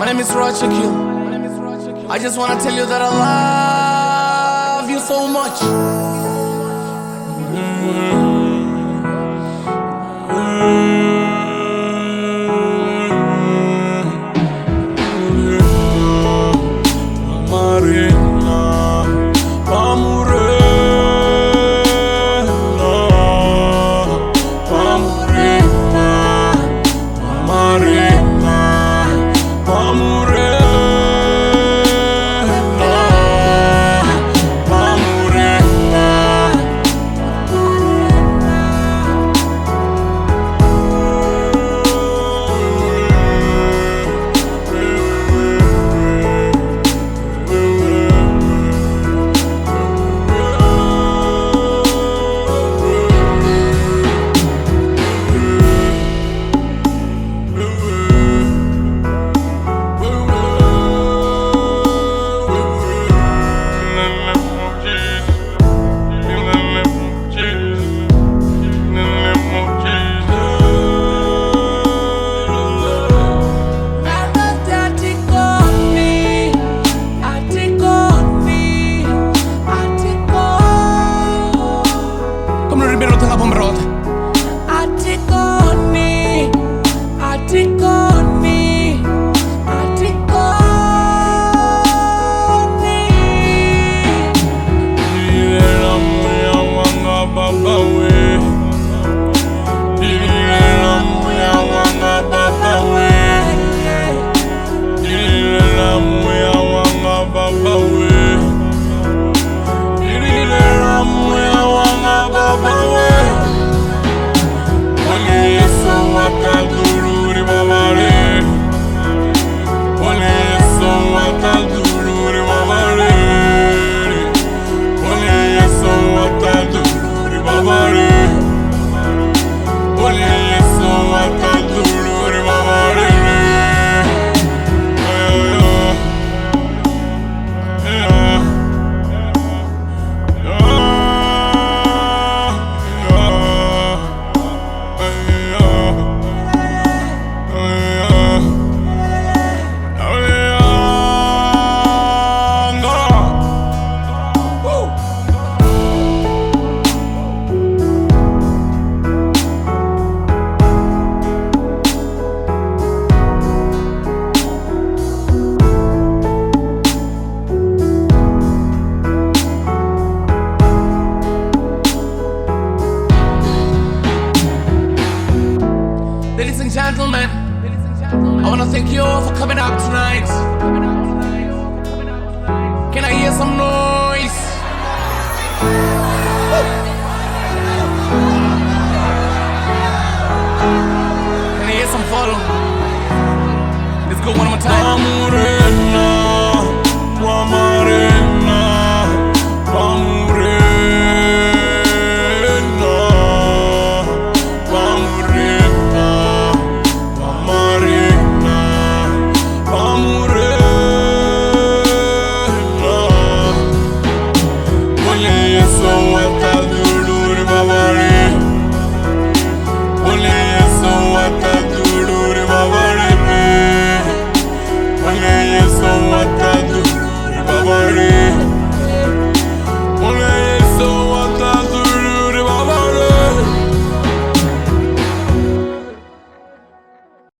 My name is Racha. I just wanna tell you that I love you so much. Murena, Ladies and gentlemen, I wanna thank you all for coming out tonight. Can I hear some noise? Can I hear some follow? Let's go one more time.